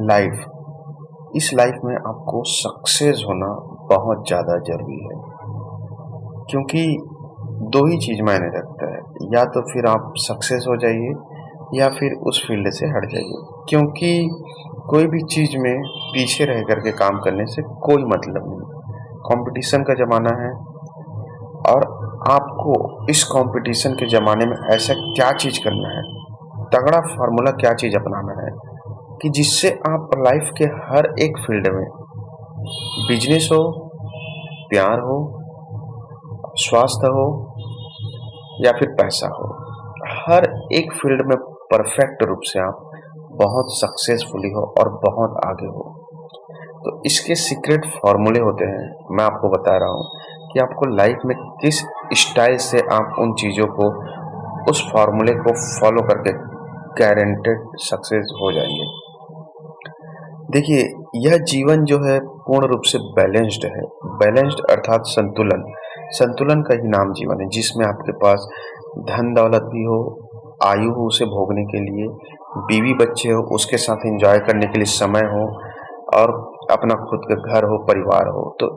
Life इस life में आपको सक्सेस होना बहुत ज़्यादा ज़रूरी है, क्योंकि दो ही चीज़ मायने रखता है। या तो फिर आप सक्सेस हो जाइए या फिर उस फील्ड से हट जाइए, क्योंकि कोई भी चीज़ में पीछे रह कर के काम करने से कोई मतलब नहीं। कंपटीशन का ज़माना है और आपको इस कंपटीशन के ज़माने में ऐसा क्या चीज़ करना है, तगड़ा फार्मूला क्या चीज़ अपनाना है कि जिससे आप लाइफ के हर एक फील्ड में, बिजनेस हो, प्यार हो, स्वास्थ्य हो या फिर पैसा हो, हर एक फील्ड में परफेक्ट रूप से आप बहुत सक्सेसफुली हो और बहुत आगे हो। तो इसके सीक्रेट फॉर्मूले होते हैं, मैं आपको बता रहा हूँ कि आपको लाइफ में किस स्टाइल से आप उन चीज़ों को, उस फॉर्मूले को फॉलो करके गारंटेड सक्सेस हो जाएंगे। देखिए, यह जीवन जो है पूर्ण रूप से बैलेंस्ड है। बैलेंस्ड अर्थात संतुलन। संतुलन का ही नाम जीवन है, जिसमें आपके पास धन दौलत भी हो, आयु हो उसे भोगने के लिए, बीवी बच्चे हो उसके साथ एंजॉय करने के लिए समय हो, और अपना खुद का घर हो, परिवार हो। तो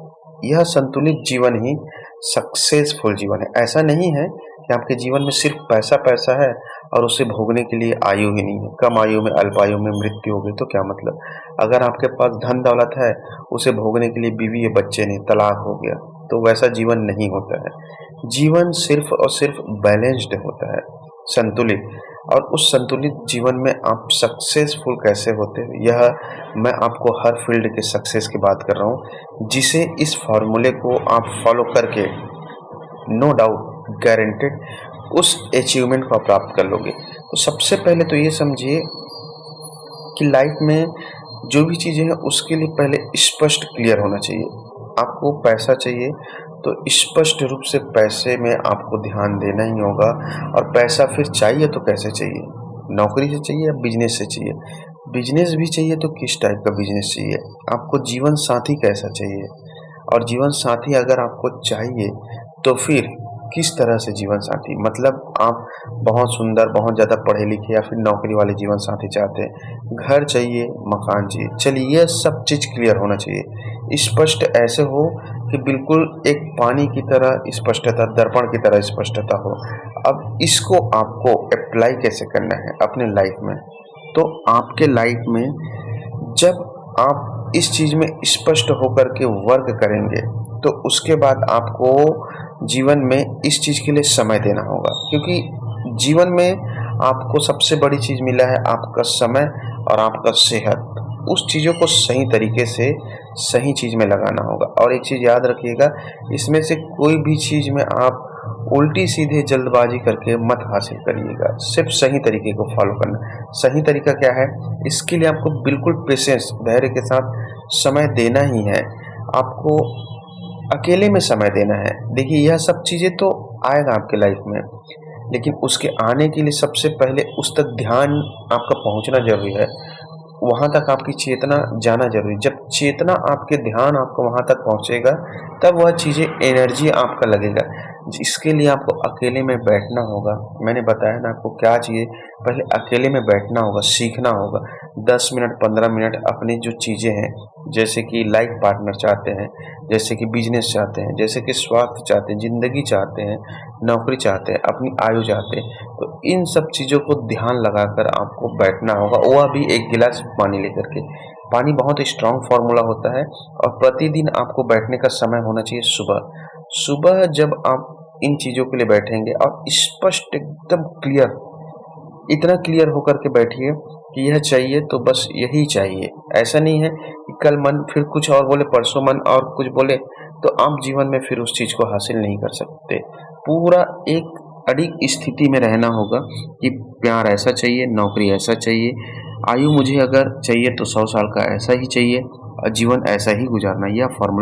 यह संतुलित जीवन ही सक्सेसफुल जीवन है। ऐसा नहीं है कि आपके जीवन में सिर्फ पैसा पैसा है और उसे भोगने के लिए आयु ही नहीं है। कम आयु में, अल्प आयु में मृत्यु हो गई तो क्या मतलब। अगर आपके पास धन दौलत है, उसे भोगने के लिए बीवी या बच्चे नहीं, तलाक हो गया, तो वैसा जीवन नहीं होता है। जीवन सिर्फ और सिर्फ बैलेंस्ड होता है, संतुलित। और उस संतुलित जीवन में आप सक्सेसफुल कैसे होते हैं, यह मैं आपको हर फील्ड के सक्सेस की बात कर रहा हूँ, जिसे इस फॉर्मूले को आप फॉलो करके नो डाउट गारंटेड उस अचीवमेंट को आप प्राप्त कर लोगे। तो सबसे पहले तो ये समझिए कि लाइफ में जो भी चीज़ें हैं उसके लिए पहले स्पष्ट क्लियर होना चाहिए। आपको पैसा चाहिए तो स्पष्ट रूप से पैसे में आपको ध्यान देना ही होगा। और पैसा फिर चाहिए तो कैसे चाहिए, नौकरी से चाहिए या बिजनेस से चाहिए। बिजनेस भी चाहिए तो किस टाइप का बिजनेस चाहिए, आपको जीवन साथी कैसा चाहिए, और जीवन साथी अगर आपको चाहिए तो फिर किस तरह से जीवन साथी, मतलब आप बहुत सुंदर, बहुत ज़्यादा पढ़े लिखे या फिर नौकरी वाले जीवन साथी चाहते हैं, घर चाहिए, मकान चाहिए, चलिए यह सब चीज़ क्लियर होना चाहिए। स्पष्ट ऐसे हो कि बिल्कुल एक पानी की तरह स्पष्टता, दर्पण की तरह स्पष्टता हो। अब इसको आपको अप्लाई कैसे करना है अपने लाइफ में, तो आपके लाइफ में जब आप इस चीज़ में स्पष्ट होकर के वर्क करेंगे तो उसके बाद आपको जीवन में इस चीज़ के लिए समय देना होगा, क्योंकि जीवन में आपको सबसे बड़ी चीज़ मिला है आपका समय और आपका सेहत। उस चीज़ों को सही तरीके से सही चीज़ में लगाना होगा। और एक चीज़ याद रखिएगा, इसमें से कोई भी चीज़ में आप उल्टी सीधे जल्दबाजी करके मत हासिल करिएगा, सिर्फ सही तरीके को फॉलो करना। सही तरीका क्या है, इसके लिए आपको बिल्कुल पेशेंस, धैर्य के साथ समय देना ही है। आपको अकेले में समय देना है। देखिए, यह सब चीज़ें तो आएगा आपके लाइफ में, लेकिन उसके आने के लिए सबसे पहले उस तक ध्यान आपका पहुंचना जरूरी है। वहाँ तक आपकी चेतना जाना जरूरी। जब चेतना, आपके ध्यान आपको वहाँ तक पहुँचेगा, तब वह चीज़ें, एनर्जी आपका लगेगा। इसके लिए आपको अकेले में बैठना होगा। मैंने बताया ना आपको क्या चाहिए, पहले अकेले में बैठना होगा, सीखना होगा। 10 मिनट, 15 मिनट अपनी जो चीज़ें हैं, जैसे कि लाइफ पार्टनर चाहते हैं, जैसे कि बिजनेस चाहते हैं, जैसे कि स्वास्थ्य चाहते हैं, ज़िंदगी चाहते हैं, नौकरी चाहते हैं, अपनी आयु चाहते हैं, तो इन सब चीज़ों को ध्यान लगाकर आपको बैठना होगा, वह भी एक गिलास पानी लेकर के। पानी बहुत स्ट्रांग फार्मूला होता है, और प्रतिदिन आपको बैठने का समय होना चाहिए सुबह। सुबह जब आप इन चीज़ों के लिए बैठेंगे और स्पष्ट, एकदम क्लियर, इतना क्लियर होकर के बैठिए कि यह चाहिए तो बस यही चाहिए। ऐसा नहीं है कि कल मन फिर कुछ और बोले, परसों मन और कुछ बोले, तो आप जीवन में फिर उस चीज़ को हासिल नहीं कर सकते। पूरा एक अडिग स्थिति में रहना होगा कि प्यार ऐसा चाहिए, नौकरी ऐसा चाहिए, आयु मुझे अगर चाहिए तो 100 साल का ऐसा ही चाहिए, और जीवन ऐसा ही गुजारना, यह फॉर्मूला